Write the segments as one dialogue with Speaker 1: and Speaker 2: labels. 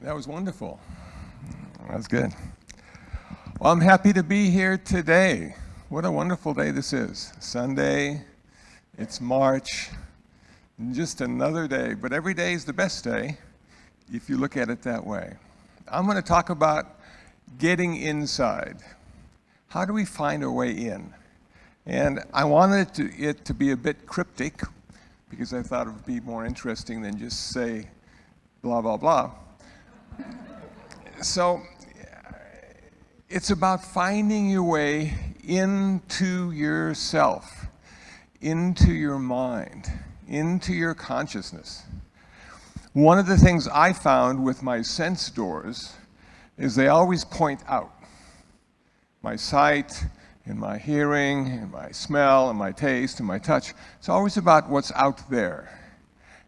Speaker 1: That was wonderful. That was good. Well, I'm happy to be here today. What a wonderful day this is. Sunday, it's March, just another day, but every day is the best day if you look at it that way. I'm going to talk about getting inside. How do we find our way in? And I wanted it to be a bit cryptic because I thought it would be more interesting than just say blah, blah, blah. So it's about finding your way into yourself, into your mind, into your consciousness. One of the things I found with my sense doors is they always point out. My sight, and my hearing, and my smell, and my taste, and my touch. It's always about what's out there.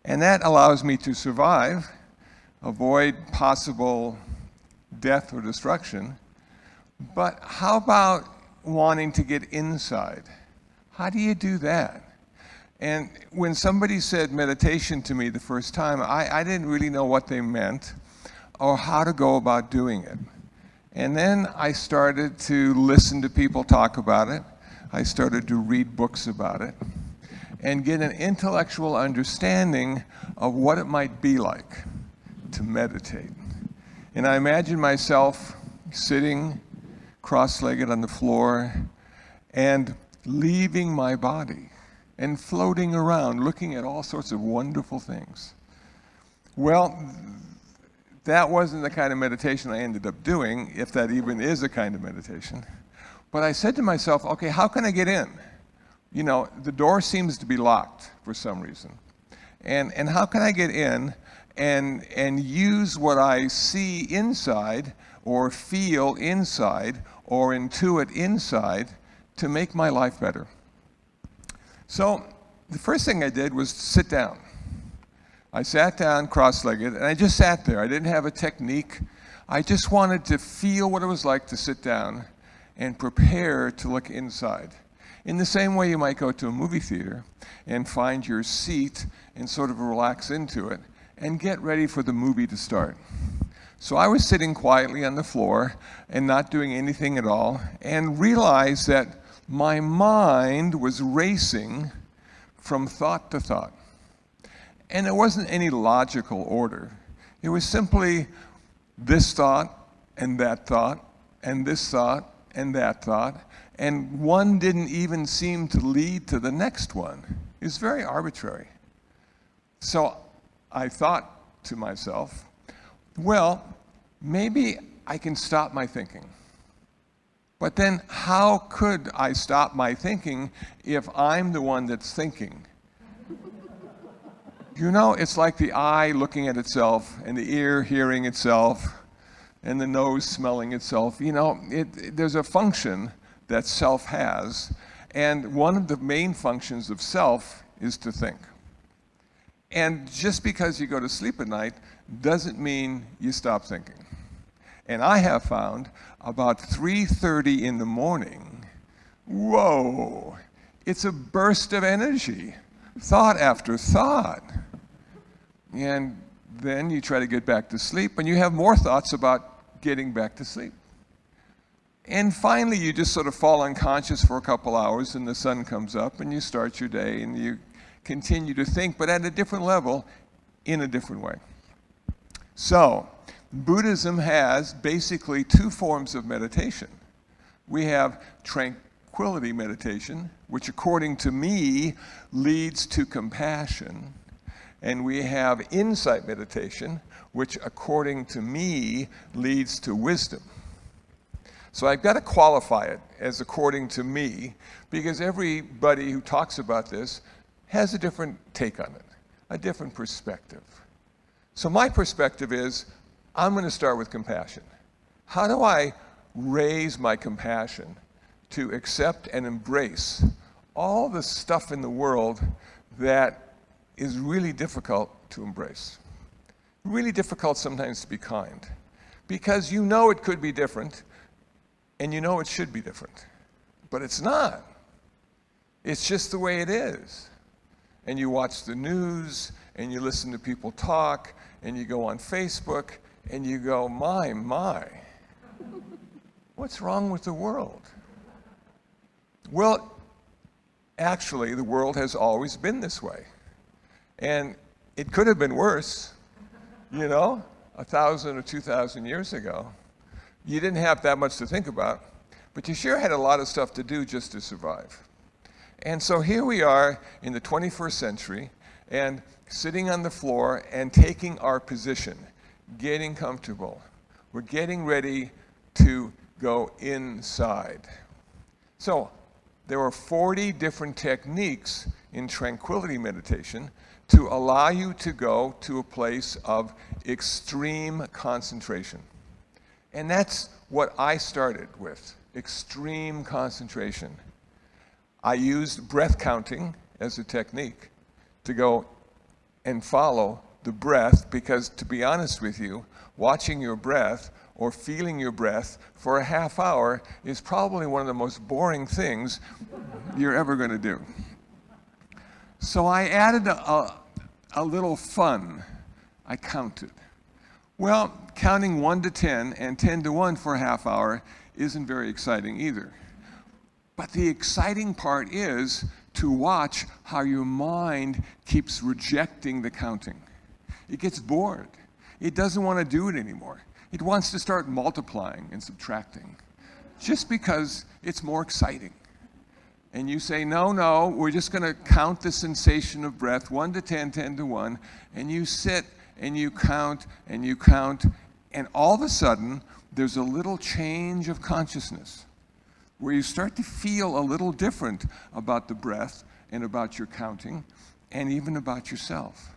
Speaker 1: And that allows me to survive, avoid possible death or destruction. But how about wanting to get inside? How do you do that? And when somebody said meditation to me the first time, I didn't really know what they meant or how to go about doing it. And then I started to listen to people talk about it. I started to read books about it and get an intellectual understanding of what it might be like to meditate. And I imagined myself sitting cross-legged on the floor and leaving my body and floating around, looking at all sorts of wonderful things. Well, that wasn't the kind of meditation I ended up doing, if that even is a kind of meditation. But I said to myself, okay, how can I get in? You know, the door seems to be locked for some reason. And how can I get in and use what I see inside or feel inside or intuit inside to make my life better? So the first thing I did was sit down. I sat down cross-legged, and I just sat there. I didn't have a technique. I just wanted to feel what it was like to sit down and prepare to look inside. In the same way you might go to a movie theater and find your seat and sort of relax into it and get ready for the movie to start. So I was sitting quietly on the floor and not doing anything at all and realized that my mind was racing from thought to thought. And it wasn't any logical order. It was simply this thought, and that thought, and this thought, and that thought, and one didn't even seem to lead to the next one. It was very arbitrary. So I thought to myself, well, maybe I can stop my thinking. But then how could I stop my thinking if I'm the one that's thinking? You know, it's like the eye looking at itself, and the ear hearing itself, and the nose smelling itself. You know, there's a function that self has, and one of the main functions of self is to think. And just because you go to sleep at night doesn't mean you stop thinking. And I have found about 3:30 in the morning, whoa, it's a burst of energy. Thought after thought. And then you try to get back to sleep, and you have more thoughts about getting back to sleep. And finally, you just sort of fall unconscious for a couple hours, and the sun comes up, and you start your day, and you continue to think, but at a different level, in a different way. So, Buddhism has basically two forms of meditation. We have tranquility meditation, which according to me leads to compassion. And we have insight meditation, which according to me leads to wisdom. So I've got to qualify it as according to me, because everybody who talks about this has a different take on it, a different perspective. So my perspective is, I'm going to start with compassion. How do I raise my compassion to accept and embrace all the stuff in the world that is really difficult to embrace? Really difficult sometimes to be kind, because you know it could be different, and you know it should be different, but it's not. It's just the way it is. And you watch the news, and you listen to people talk, and you go on Facebook, and you go, my, what's wrong with the world? Well, actually, the world has always been this way. And it could have been worse, 1,000 or 2,000 years ago. You didn't have that much to think about, but you sure had a lot of stuff to do just to survive. And so here we are in the 21st century, and sitting on the floor and taking our position, getting comfortable. We're getting ready to go inside. So there are 40 different techniques in tranquility meditation to allow you to go to a place of extreme concentration. And that's what I started with, extreme concentration. I used breath counting as a technique to go and follow the breath, because to be honest with you, watching your breath or feeling your breath for a half hour is probably one of the most boring things you're ever going to do. So I added a little fun. I counted. Well, counting 1 to 10 and 10 to 1 for a half hour isn't very exciting either. But the exciting part is to watch how your mind keeps rejecting the counting. It gets bored. It doesn't want to do it anymore. It wants to start multiplying and subtracting just because it's more exciting. And you say, no, we're just going to count the sensation of breath, 1 to 10, 10 to 1, and you sit and you count and you count, and all of a sudden, there's a little change of consciousness where you start to feel a little different about the breath and about your counting and even about yourself.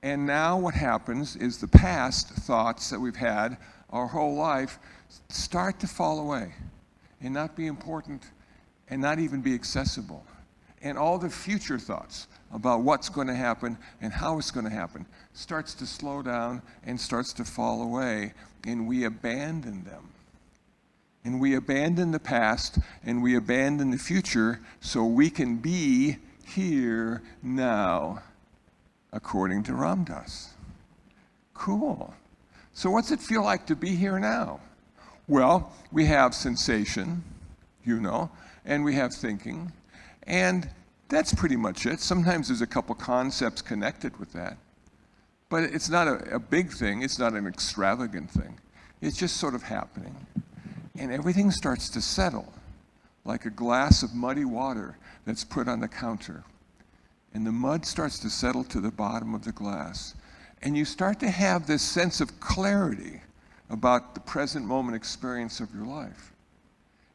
Speaker 1: And now what happens is the past thoughts that we've had our whole life start to fall away and not be important and not even be accessible. And all the future thoughts about what's going to happen and how it's going to happen starts to slow down and starts to fall away, and we abandon them. And we abandon the past and we abandon the future so we can be here now, according to Ram Dass. Cool. So what's it feel like to be here now? Well, we have sensation, and we have thinking, and that's pretty much it. Sometimes there's a couple concepts connected with that. But it's not a big thing. It's not an extravagant thing. It's just sort of happening. And everything starts to settle, like a glass of muddy water that's put on the counter. And the mud starts to settle to the bottom of the glass. And you start to have this sense of clarity about the present moment experience of your life.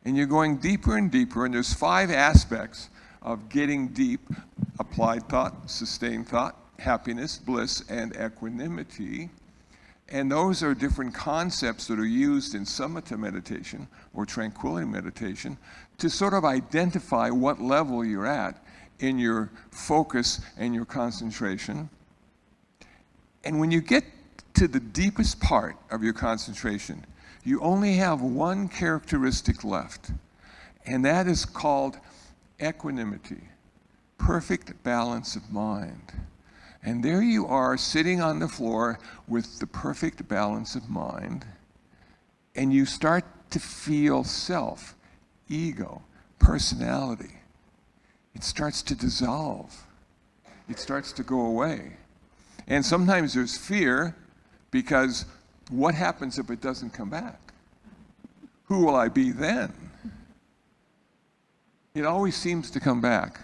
Speaker 1: And you're going deeper and deeper, and there's 5 aspects of getting deep: applied thought, sustained thought, happiness, bliss, and equanimity. And those are different concepts that are used in samatha meditation or tranquility meditation to sort of identify what level you're at in your focus and your concentration. And when you get to the deepest part of your concentration, you only have one characteristic left, and that is called equanimity, perfect balance of mind. And there you are, sitting on the floor with the perfect balance of mind, and you start to feel self, ego, personality. It starts to dissolve. It starts to go away. And sometimes there's fear, because what happens if it doesn't come back? Who will I be then? It always seems to come back.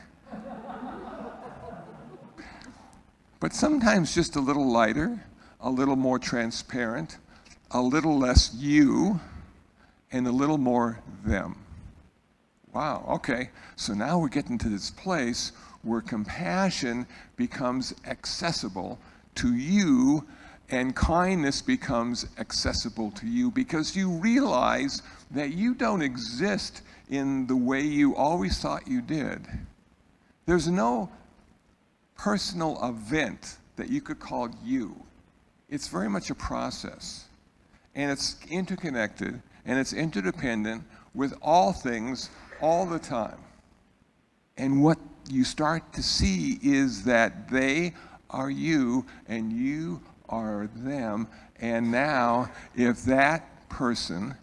Speaker 1: But sometimes just a little lighter, a little more transparent, a little less you, and a little more them. Wow, okay. So now we're getting to this place where compassion becomes accessible to you, and kindness becomes accessible to you, because you realize that you don't exist in the way you always thought you did. There's no personal event that you could call you. It's very much a process, and it's interconnected, and it's interdependent with all things all the time. And what you start to see is that they are you and you are them, And now, if that person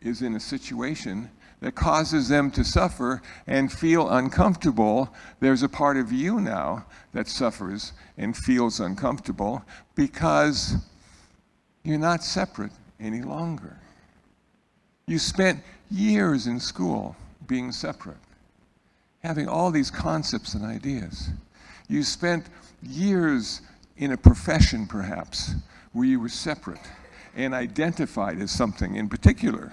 Speaker 1: is in a situation that causes them to suffer and feel uncomfortable, there's a part of you now that suffers and feels uncomfortable because you're not separate any longer. You spent years in school being separate, having all these concepts and ideas. You spent years in a profession, perhaps, where you were separate and identified as something in particular.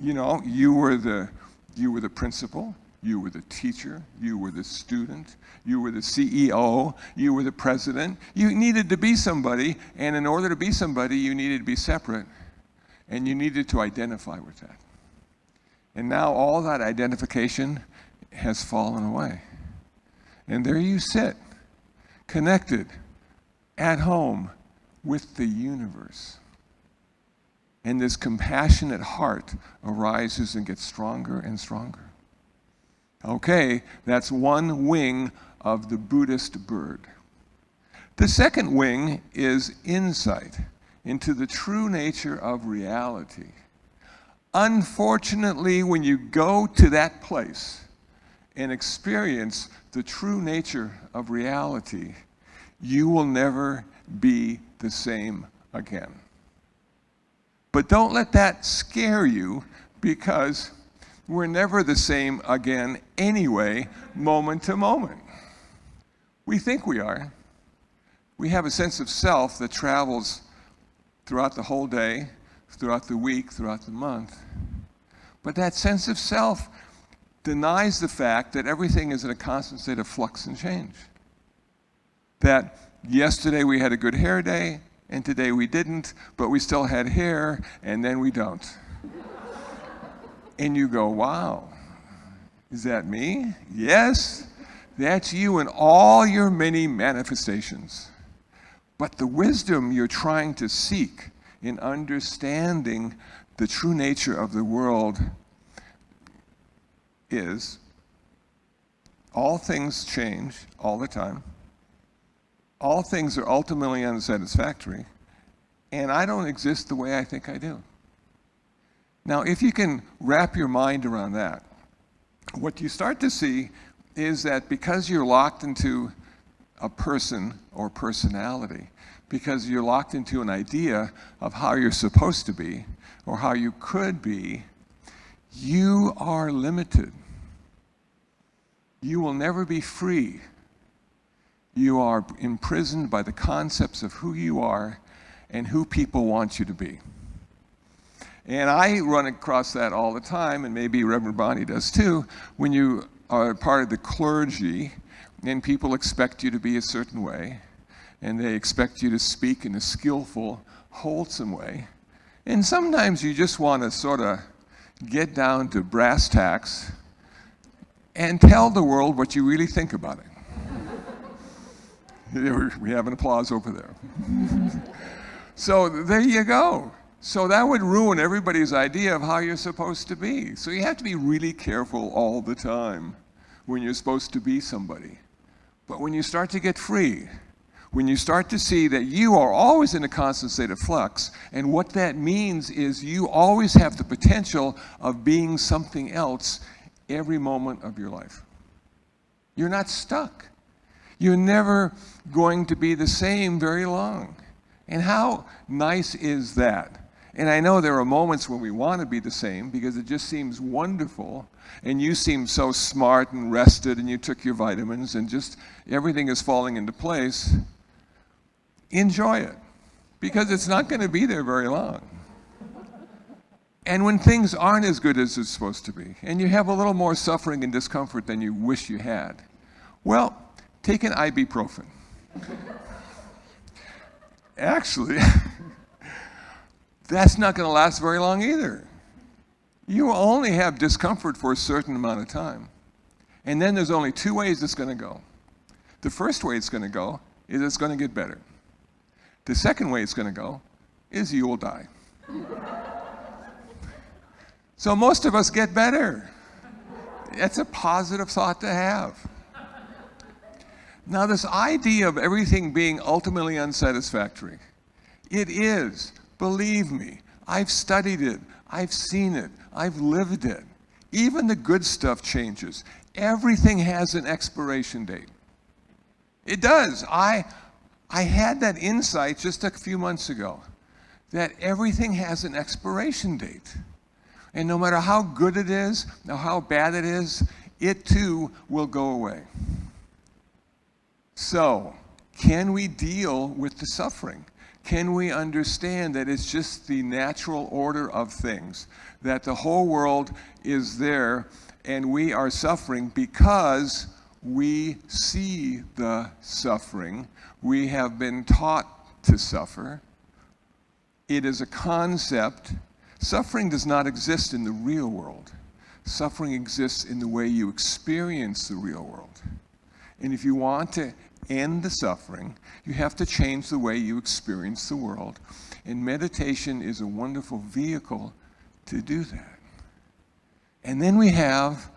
Speaker 1: You know, you were the principal, you were the teacher, you were the student, you were the CEO, you were the president. You needed to be somebody, and in order to be somebody, you needed to be separate, and you needed to identify with that. And now all that identification has fallen away. And there you sit, connected, at home with the universe. And this compassionate heart arises and gets stronger and stronger. Okay, that's one wing of the Buddhist bird. The second wing is insight into the true nature of reality. Unfortunately, when you go to that place and experience the true nature of reality, you will never be the same again. But don't let that scare you, because we're never the same again anyway, moment to moment. We think we are. We have a sense of self that travels throughout the whole day, throughout the week, throughout the month. But that sense of self denies the fact that everything is in a constant state of flux and change. That yesterday we had a good hair day, and today we didn't, but we still had hair, and then we don't. And you go, wow, is that me? Yes, that's you in all your many manifestations. But the wisdom you're trying to seek in understanding the true nature of the world is all things change all the time. All things are ultimately unsatisfactory, and I don't exist the way I think I do. Now, if you can wrap your mind around that, what you start to see is that because you're locked into a person or personality, because you're locked into an idea of how you're supposed to be or how you could be, you are limited. You will never be free. You are imprisoned by the concepts of who you are and who people want you to be. And I run across that all the time, and maybe Reverend Bonnie does too, when you are part of the clergy and people expect you to be a certain way, and they expect you to speak in a skillful, wholesome way. And sometimes you just want to sort of get down to brass tacks and tell the world what you really think about it. We have an applause over there. So there you go. So that would ruin everybody's idea of how you're supposed to be. So you have to be really careful all the time when you're supposed to be somebody. But when you start to get free, when you start to see that you are always in a constant state of flux, and what that means is you always have the potential of being something else every moment of your life. You're not stuck. You're never going to be the same very long. And how nice is that? And I know there are moments when we want to be the same because it just seems wonderful, and you seem so smart and rested, and you took your vitamins, and just everything is falling into place. Enjoy it, because it's not going to be there very long. And when things aren't as good as it's supposed to be, and you have a little more suffering and discomfort than you wish you had, well, take an ibuprofen. Actually, that's not going to last very long either. You will only have discomfort for a certain amount of time. And then there's only two ways it's going to go. The first way it's going to go is it's going to get better. The second way it's going to go is you will die. So most of us get better. That's a positive thought to have. Now, this idea of everything being ultimately unsatisfactory It is. Believe me. I've studied it. I've seen it. I've lived it. Even the good stuff changes. Everything has an expiration date. It does. I had that insight just a few months ago, that everything has an expiration date. And no matter how good it is, or how bad it is, it too will go away. So, can we deal with the suffering? Can we understand that it's just the natural order of things, that the whole world is there and we are suffering because we see the suffering. We have been taught to suffer. It is a concept. Suffering does not exist in the real world. Suffering exists in the way you experience the real world. And if you want to end the suffering, you have to change the way you experience the world. And meditation is a wonderful vehicle to do that. And then we have,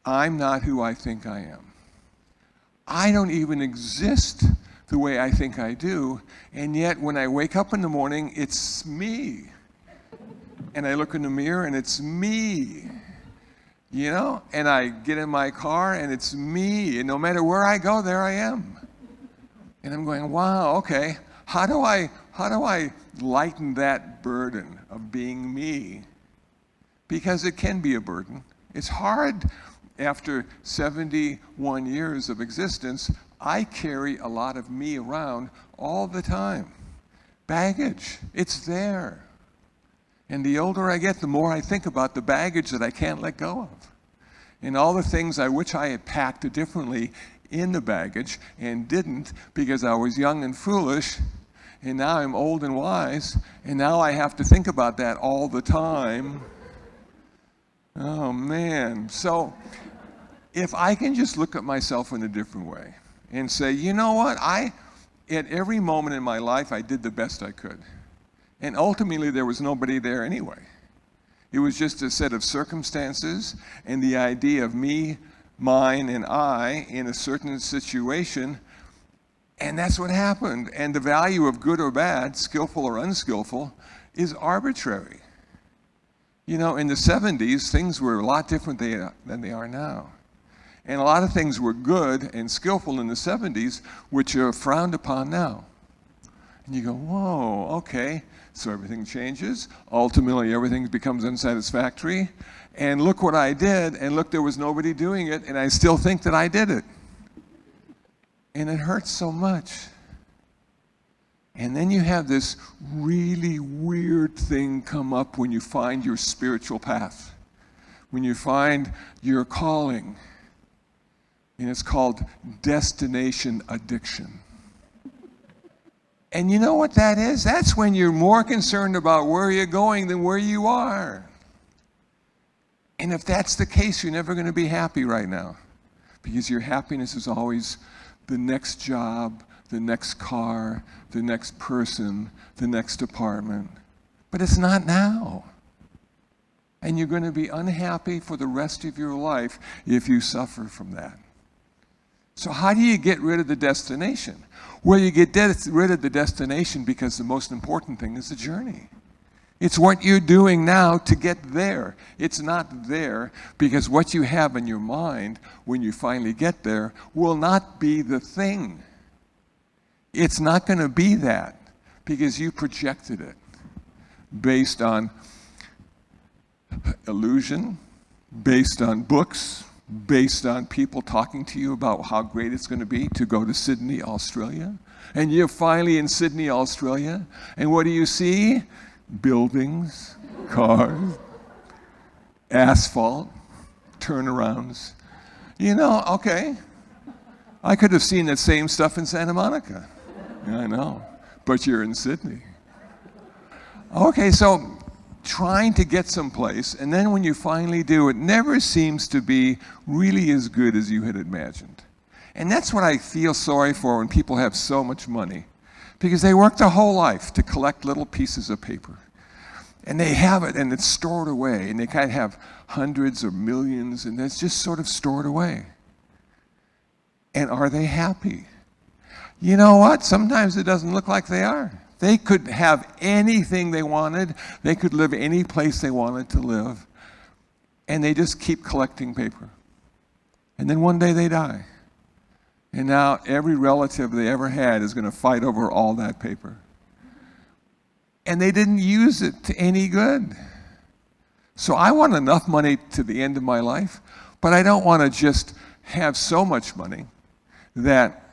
Speaker 1: I'm not who I think I am. I don't even exist the way I think I do, and yet when I wake up in the morning, it's me. And I look in the mirror and it's me. You know, and I get in my car and it's me, and no matter where I go, there I am. And I'm going, wow, okay, how do I lighten that burden of being me? Because it can be a burden. It's hard. After 71 years of existence, I carry a lot of me around all the time. Baggage, it's there. And the older I get, the more I think about the baggage that I can't let go of. And all the things I wish I had packed differently in the baggage and didn't because I was young and foolish, and now I'm old and wise, and now I have to think about that all the time. Oh man. So if I can just look at myself in a different way and say, you know what, at every moment in my life I did the best I could. And ultimately, there was nobody there anyway. It was just a set of circumstances and the idea of me, mine, and I in a certain situation. And that's what happened. And the value of good or bad, skillful or unskillful, is arbitrary. You know, in the 70s, things were a lot different than they are now. And a lot of things were good and skillful in the 70s, which are frowned upon now. And you go, whoa, okay. So everything changes. Ultimately, everything becomes unsatisfactory. And look what I did, and look, there was nobody doing it, and I still think that I did it. And it hurts so much. And then you have this really weird thing come up when you find your spiritual path, when you find your calling. And it's called destination addiction. And you know what that is? That's when you're more concerned about where you're going than where you are. And if that's the case, you're never going to be happy right now. Because your happiness is always the next job, the next car, the next person, the next apartment. But it's not now. And you're going to be unhappy for the rest of your life if you suffer from that. So how do you get rid of the destination? Well, you get rid of the destination because the most important thing is the journey. It's what you're doing now to get there. It's not there because what you have in your mind when you finally get there will not be the thing. It's not going to be that because you projected it based on illusion, based on books, based on people talking to you about how great it's going to be to go to Sydney, Australia. And you're finally in Sydney, Australia. And what do you see? Buildings, cars, asphalt, turnarounds. You know, okay, I could have seen that same stuff in Santa Monica. Yeah, I know. But you're in Sydney. Okay, so trying to get someplace, and then when you finally do, it never seems to be really as good as you had imagined. And that's what I feel sorry for when people have so much money, because they work their whole life to collect little pieces of paper. And they have it, and it's stored away, and they kind of have hundreds or millions, and it's just sort of stored away. And are they happy? You know what? Sometimes it doesn't look like they are. They could have anything they wanted. They could live any place they wanted to live. And they just keep collecting paper. And then one day they die. And now every relative they ever had is going to fight over all that paper. And they didn't use it to any good. So I want enough money to the end of my life, but I don't want to just have so much money that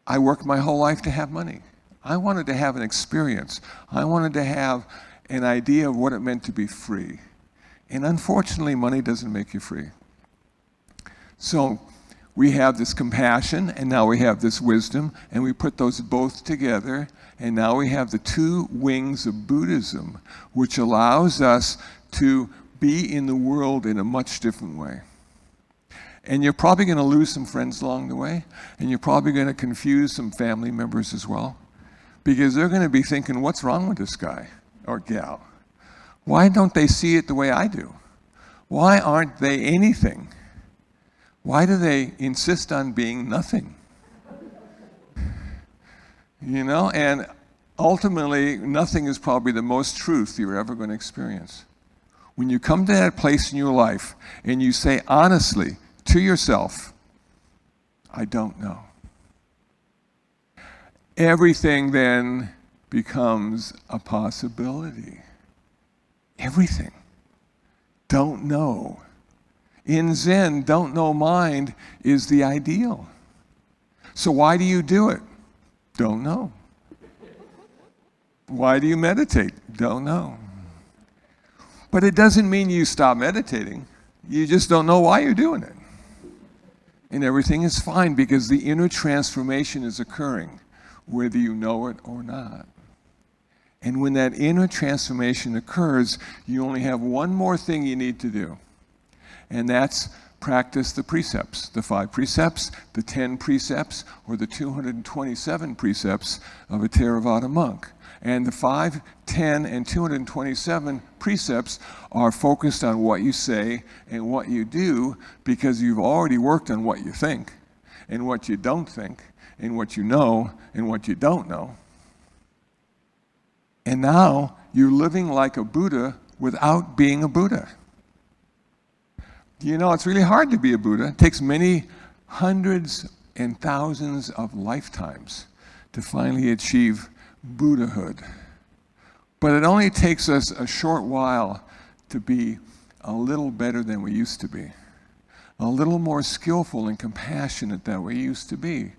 Speaker 1: I worked my whole life to have money. I wanted to have an experience. I wanted to have an idea of what it meant to be free. And unfortunately, money doesn't make you free. So we have this compassion, and now we have this wisdom, and we put those both together, and now we have the two wings of Buddhism, which allows us to be in the world in a much different way. And you're probably going to lose some friends along the way, and you're probably going to confuse some family members as well, because they're going to be thinking, what's wrong with this guy or gal? Why don't they see it the way I do? Why aren't they anything? Why do they insist on being nothing? You know, and ultimately, nothing is probably the most truth you're ever going to experience. When you come to that place in your life and you say honestly to yourself, I don't know. Everything then becomes a possibility. Everything. Don't know. In Zen, don't know mind is the ideal. So why do you do it? Don't know. Why do you meditate? Don't know. But it doesn't mean you stop meditating. You just don't know why you're doing it. And everything is fine because the inner transformation is occurring, whether you know it or not. And when that inner transformation occurs, you only have one more thing you need to do. And that's practice the precepts, the 5 precepts, the 10 precepts, or the 227 precepts of a Theravada monk. And the 5, 10, and 227 precepts are focused on what you say and what you do, because you've already worked on what you think and what you don't think and what you know and what you don't know. And now you're living like a Buddha without being a Buddha. You know, it's really hard to be a Buddha. It takes many hundreds and thousands of lifetimes to finally achieve Buddhahood. But it only takes us a short while to be a little better than we used to be, a little more skillful and compassionate than we used to be,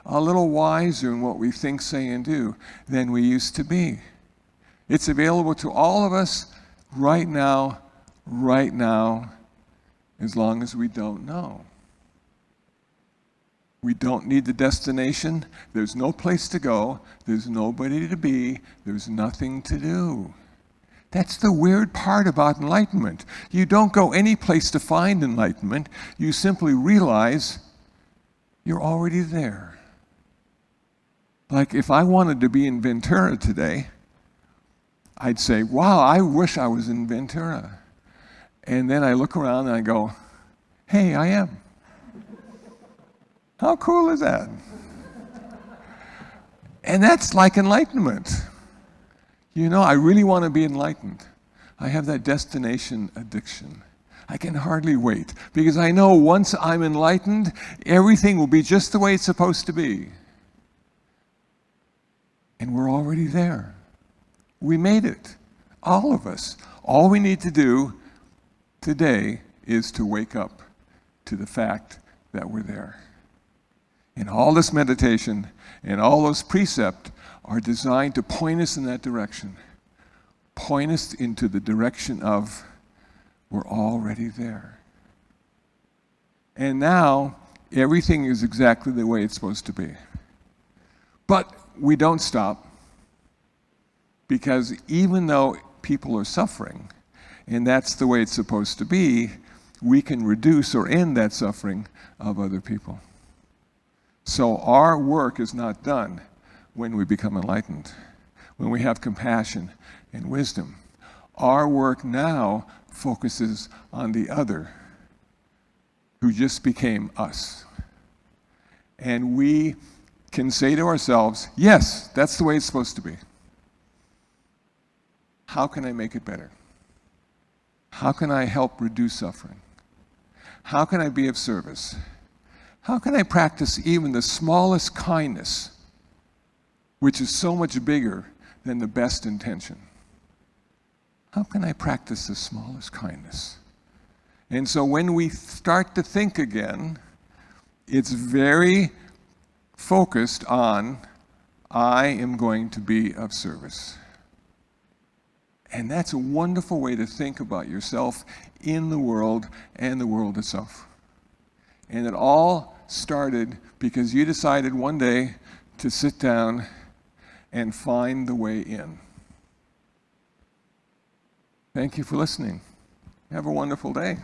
Speaker 1: a little wiser in what we think, say, and do than we used to be. It's available to all of us right now, as long as we don't know. We don't need the destination. There's no place to go. There's nobody to be. There's nothing to do. That's the weird part about enlightenment. You don't go any place to find enlightenment. You simply realize you're already there. Like if I wanted to be in Ventura today, I'd say, wow, I wish I was in Ventura. And then I look around and I go, hey, I am. How cool is that? And that's like enlightenment. You know, I really want to be enlightened. I have that destination addiction. I can hardly wait because I know once I'm enlightened, everything will be just the way it's supposed to be. And we're already there. We made it, all of us. All we need to do today is to wake up to the fact that we're there. And all this meditation and all those precepts are designed to point us in that direction. Point us into the direction of we're already there. And now everything is exactly the way it's supposed to be. But we don't stop, because even though people are suffering, and that's the way it's supposed to be, we can reduce or end that suffering of other people. So our work is not done when we become enlightened, when we have compassion and wisdom. Our work now focuses on the other who just became us. And we can say to ourselves, yes, that's the way it's supposed to be. How can I make it better? How can I help reduce suffering? How can I be of service? How can I practice even the smallest kindness, which is so much bigger than the best intention? How can I practice the smallest kindness? And so when we start to think again, it's very focused on, I am going to be of service. And that's a wonderful way to think about yourself in the world and the world itself. And it all started because you decided one day to sit down and find the way in. Thank you for listening. Have a wonderful day.